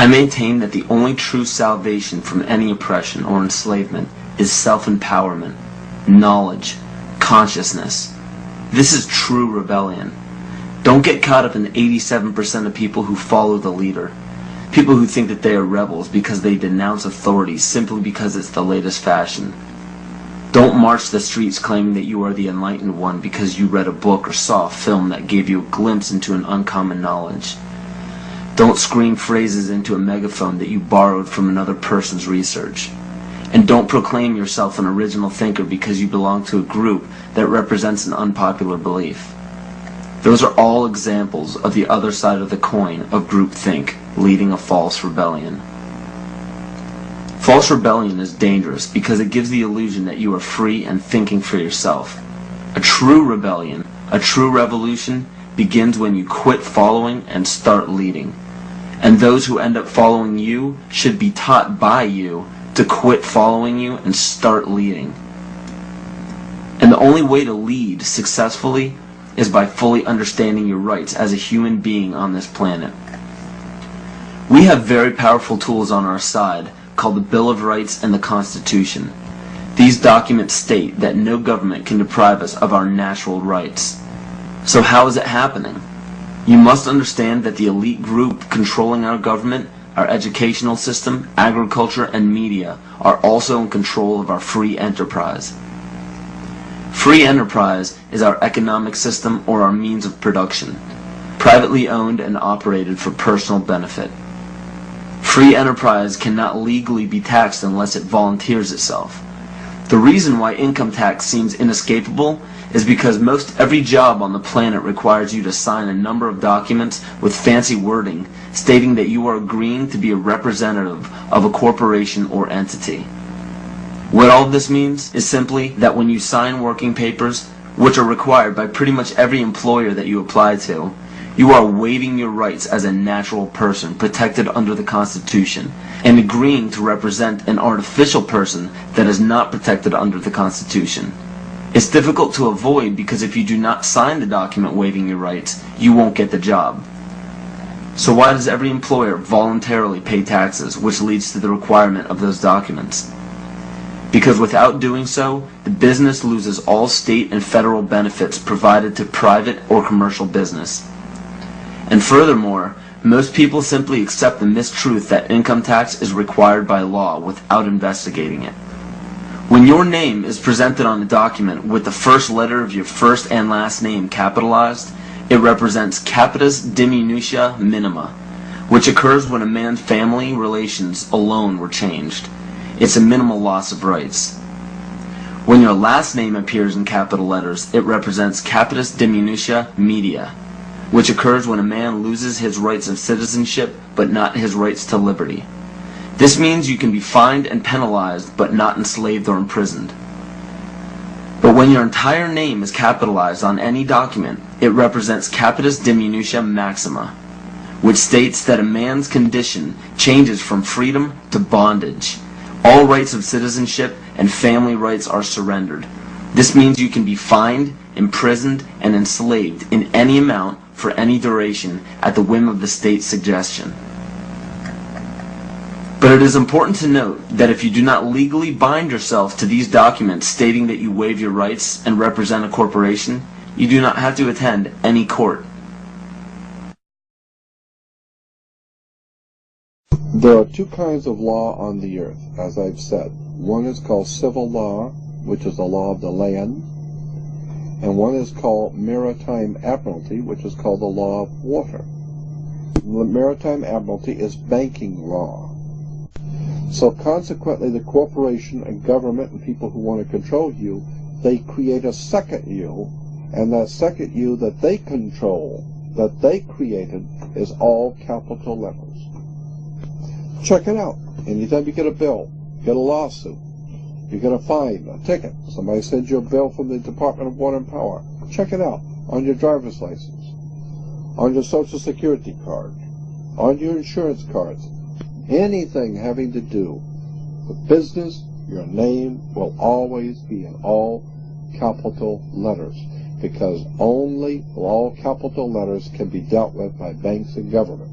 I maintain that the only true salvation from any oppression or enslavement is self-empowerment, knowledge, consciousness. This is true rebellion. Don't get caught up in the 87% of people who follow the leader. People who think that they are rebels because they denounce authority simply because it's the latest fashion. Don't march the streets claiming that you are the enlightened one because you read a book or saw a film that gave you a glimpse into an uncommon knowledge. Don't scream phrases into a megaphone that you borrowed from another person's research. And don't proclaim yourself an original thinker because you belong to a group that represents an unpopular belief. Those are all examples of the other side of the coin of groupthink, leading a false rebellion. False rebellion is dangerous because it gives the illusion that you are free and thinking for yourself. A true rebellion, a true revolution, begins when you quit following and start leading. And those who end up following you should be taught by you to quit following you and start leading. And the only way to lead successfully is by fully understanding your rights as a human being on this planet. We have very powerful tools on our side called the Bill of Rights and the Constitution. These documents state that no government can deprive us of our natural rights. So how is it happening? You must understand that the elite group controlling our government, our educational system, agriculture, and media are also in control of our free enterprise. Free enterprise is our economic system or our means of production, privately owned and operated for personal benefit. Free enterprise cannot legally be taxed unless it volunteers itself. The reason why income tax seems inescapable is because most every job on the planet requires you to sign a number of documents with fancy wording stating that you are agreeing to be a representative of a corporation or entity. What all of this means is simply that when you sign working papers, which are required by pretty much every employer that you apply to, you are waiving your rights as a natural person protected under the Constitution and agreeing to represent an artificial person that is not protected under the Constitution. It's difficult to avoid because if you do not sign the document waiving your rights, you won't get the job. So why does every employer voluntarily pay taxes, which leads to the requirement of those documents? Because without doing so, the business loses all state and federal benefits provided to private or commercial business. And furthermore, most people simply accept the mistruth that income tax is required by law without investigating it. When your name is presented on a document with the first letter of your first and last name capitalized, it represents capitis diminutia minima, which occurs when a man's family relations alone were changed. It's a minimal loss of rights. When your last name appears in capital letters, it represents capitis diminutia media, which occurs when a man loses his rights of citizenship but not his rights to liberty. This means you can be fined and penalized but not enslaved or imprisoned. But when your entire name is capitalized on any document, it represents capitis diminutia maxima, which states that a man's condition changes from freedom to bondage. All rights of citizenship and family rights are surrendered. This means you can be fined, imprisoned, and enslaved in any amount for any duration at the whim of the state's suggestion. But it is important to note that if you do not legally bind yourself to these documents stating that you waive your rights and represent a corporation, you do not have to attend any court. There are two kinds of law on the earth, as I've said. One is called civil law, which is the law of the land, and one is called maritime admiralty, which is called the law of water. The maritime admiralty is banking law. So consequently, the corporation and government and people who want to control you, they create a second you, and that second you that they control, that they created, is all capital letters. Check it out. Anytime you get a bill, get a lawsuit, you get a fine, a ticket, somebody sends you a bill from the Department of Water and Power, check it out on your driver's license, on your Social Security card, on your insurance cards. Anything having to do with business, your name will always be in all capital letters, because only all capital letters can be dealt with by banks and government.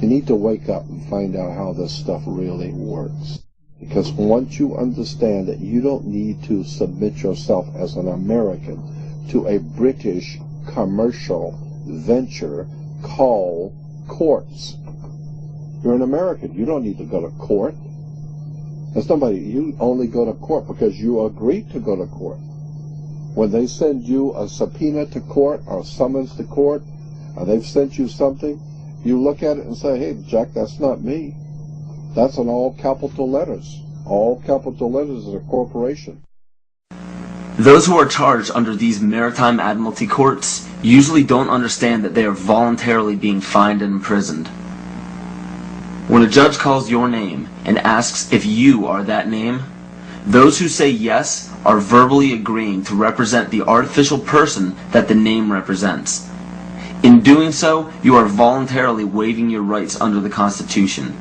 You need to wake up and find out how this stuff really works. Because once you understand that you don't need to submit yourself as an American to a British commercial venture called courts. You're an American. You don't need to go to court. You only go to court because you agreed to go to court. When they send you a subpoena to court or summons to court, or they've sent you something, you look at it and say, hey, Jack, that's not me. That's in all capital letters. All capital letters is a corporation. Those who are charged under these maritime admiralty courts usually don't understand that they are voluntarily being fined and imprisoned. When a judge calls your name and asks if you are that name, those who say yes are verbally agreeing to represent the artificial person that the name represents. In doing so, you are voluntarily waiving your rights under the Constitution.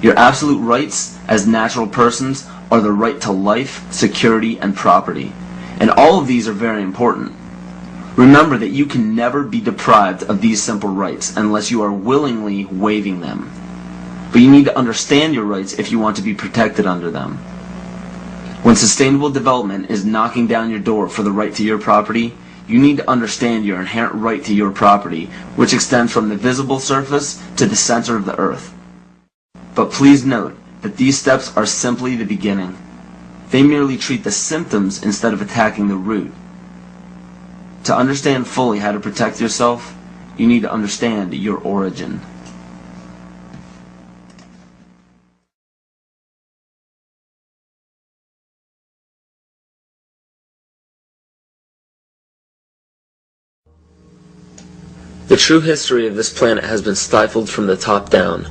Your absolute rights as natural persons are the right to life, security, and property. And all of these are very important. Remember that you can never be deprived of these simple rights unless you are willingly waiving them. But you need to understand your rights if you want to be protected under them. When sustainable development is knocking down your door for the right to your property, you need to understand your inherent right to your property, which extends from the visible surface to the center of the earth. But please note that these steps are simply the beginning. They merely treat the symptoms instead of attacking the root. To understand fully how to protect yourself, you need to understand your origin. The true history of this planet has been stifled from the top down.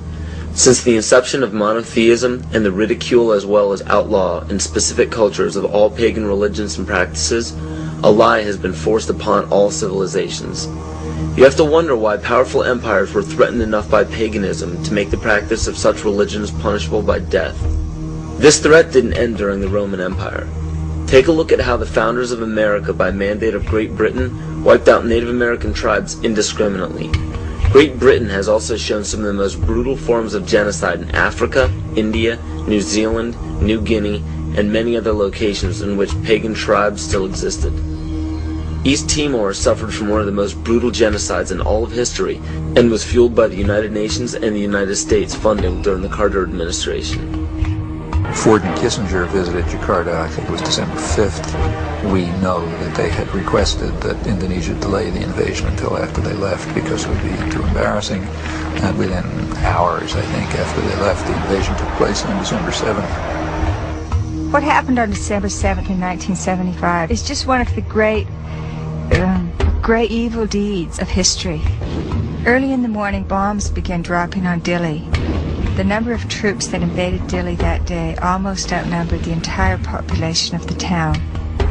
Since the inception of monotheism and the ridicule as well as outlaw in specific cultures of all pagan religions and practices, a lie has been forced upon all civilizations. You have to wonder why powerful empires were threatened enough by paganism to make the practice of such religions punishable by death. This threat didn't end during the Roman Empire. Take a look at how the founders of America, by mandate of Great Britain, wiped out Native American tribes indiscriminately. Great Britain has also shown some of the most brutal forms of genocide in Africa, India, New Zealand, New Guinea, and many other locations in which pagan tribes still existed. East Timor suffered from one of the most brutal genocides in all of history and was fueled by the United Nations and the United States funding during the Carter administration. Ford and Kissinger visited Jakarta, I think it was December 5th. We know that they had requested that Indonesia delay the invasion until after they left because it would be too embarrassing. And within hours, I think, after they left, the invasion took place on December 7th. What happened on December 7th in 1975 is just one of the great evil deeds of history. Early in the morning, bombs began dropping on Dili. The number of troops that invaded Dili that day almost outnumbered the entire population of the town.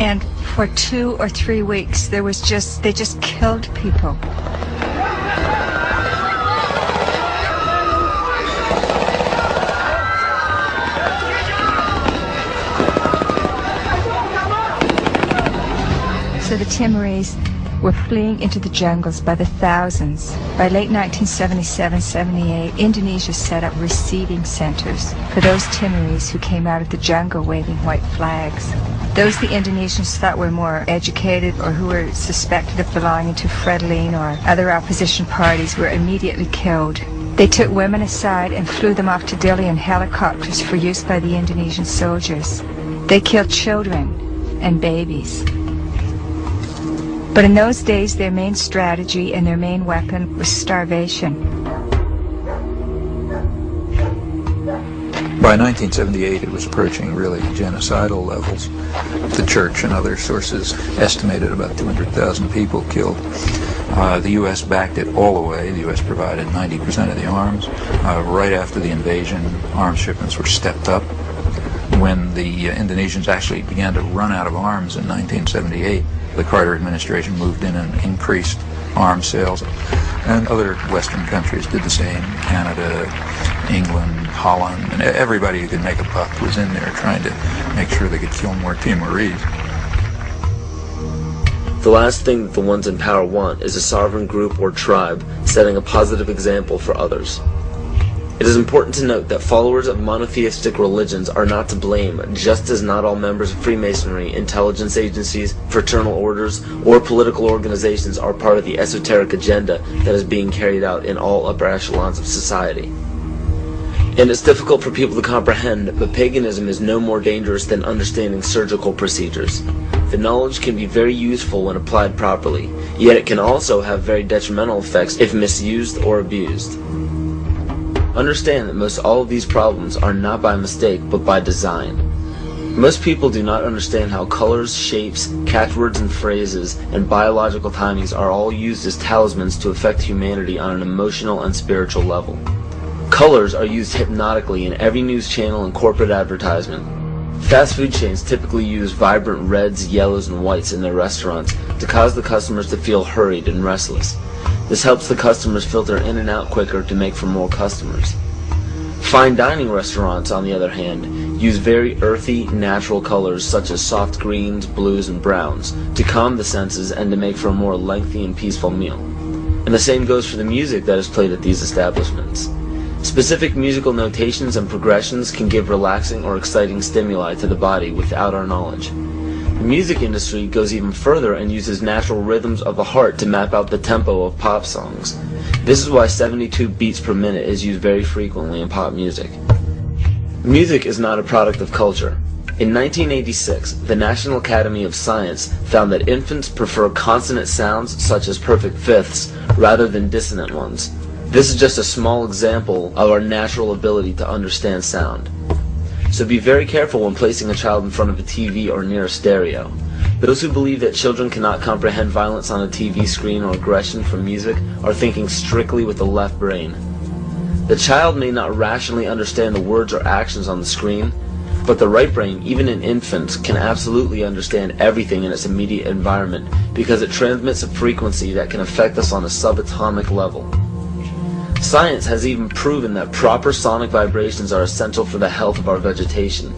And for 2 or 3 weeks, they just killed people. So the Timorese were fleeing into the jungles by the thousands. By late 1977-78, Indonesia set up receiving centers for those Timorese who came out of the jungle waving white flags. Those the Indonesians thought were more educated or who were suspected of belonging to Frelimo or other opposition parties were immediately killed. They took women aside and flew them off to Dili in helicopters for use by the Indonesian soldiers. They killed children and babies. But in those days, their main strategy and their main weapon was starvation. By 1978, it was approaching really genocidal levels. The church and other sources estimated about 200,000 people killed. The U.S. backed it all the way. The U.S. provided 90% of the arms. Right after the invasion, arms shipments were stepped up. When the Indonesians actually began to run out of arms in 1978, the Carter administration moved in and increased arms sales, and other Western countries did the same. Canada, England, Holland, and everybody who could make a buck was in there trying to make sure they could kill more Timorese. The last thing that the ones in power want is a sovereign group or tribe setting a positive example for others. It is important to note that followers of monotheistic religions are not to blame, just as not all members of Freemasonry, intelligence agencies, fraternal orders, or political organizations are part of the esoteric agenda that is being carried out in all upper echelons of society. And it's difficult for people to comprehend, but paganism is no more dangerous than understanding surgical procedures. The knowledge can be very useful when applied properly, yet it can also have very detrimental effects if misused or abused. Understand that most all of these problems are not by mistake, but by design. Most people do not understand how colors, shapes, catchwords and phrases, and biological timings are all used as talismans to affect humanity on an emotional and spiritual level. Colors are used hypnotically in every news channel and corporate advertisement. Fast food chains typically use vibrant reds, yellows, and whites in their restaurants to cause the customers to feel hurried and restless. This helps the customers filter in and out quicker to make for more customers. Fine dining restaurants, on the other hand, use very earthy, natural colors such as soft greens, blues, and browns to calm the senses and to make for a more lengthy and peaceful meal. And the same goes for the music that is played at these establishments. Specific musical notations and progressions can give relaxing or exciting stimuli to the body without our knowledge. The music industry goes even further and uses natural rhythms of the heart to map out the tempo of pop songs. This is why 72 beats per minute is used very frequently in pop music. Music is not a product of culture. In 1986, the National Academy of Science found that infants prefer consonant sounds such as perfect fifths rather than dissonant ones. This is just a small example of our natural ability to understand sound. So be very careful when placing a child in front of a TV or near a stereo. Those who believe that children cannot comprehend violence on a TV screen or aggression from music are thinking strictly with the left brain. The child may not rationally understand the words or actions on the screen, but the right brain, even in infants, can absolutely understand everything in its immediate environment because it transmits a frequency that can affect us on a subatomic level. Science has even proven that proper sonic vibrations are essential for the health of our vegetation.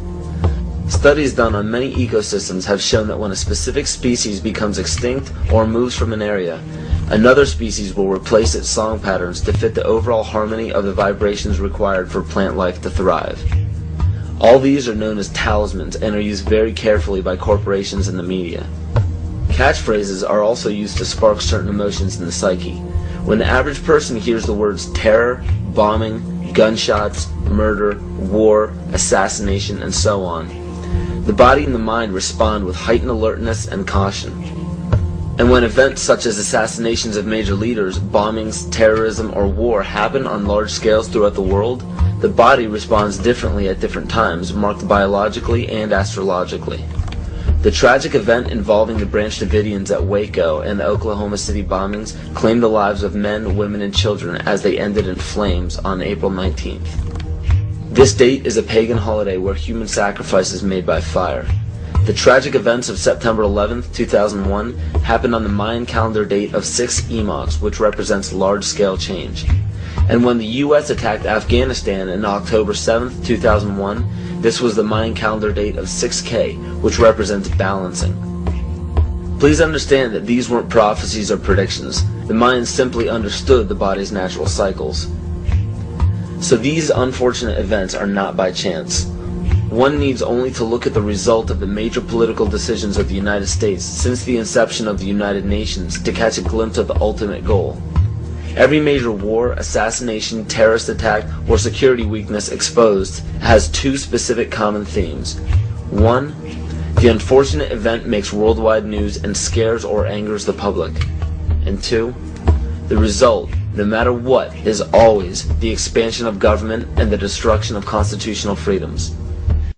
Studies done on many ecosystems have shown that when a specific species becomes extinct or moves from an area, another species will replace its song patterns to fit the overall harmony of the vibrations required for plant life to thrive. All these are known as talismans and are used very carefully by corporations and the media. Catchphrases are also used to spark certain emotions in the psyche. When the average person hears the words terror, bombing, gunshots, murder, war, assassination, and so on, the body and the mind respond with heightened alertness and caution. And when events such as assassinations of major leaders, bombings, terrorism, or war happen on large scales throughout the world, the body responds differently at different times, marked biologically and astrologically. The tragic event involving the Branch Davidians at Waco and the Oklahoma City bombings claimed the lives of men, women, and children as they ended in flames on April 19th. This date is a pagan holiday where human sacrifice is made by fire. The tragic events of September 11th, 2001 happened on the Mayan calendar date of 6 epochs, which represents large-scale change. And when the U.S. attacked Afghanistan on October 7th, 2001, this was the Mayan calendar date of 6K, which represents balancing. Please understand that these weren't prophecies or predictions. The Mayans simply understood the body's natural cycles. So these unfortunate events are not by chance. One needs only to look at the result of the major political decisions of the United States since the inception of the United Nations to catch a glimpse of the ultimate goal. Every major war, assassination, terrorist attack, or security weakness exposed has two specific common themes. 1. The unfortunate event makes worldwide news and scares or angers the public. And 2. The result, no matter what, is always the expansion of government and the destruction of constitutional freedoms.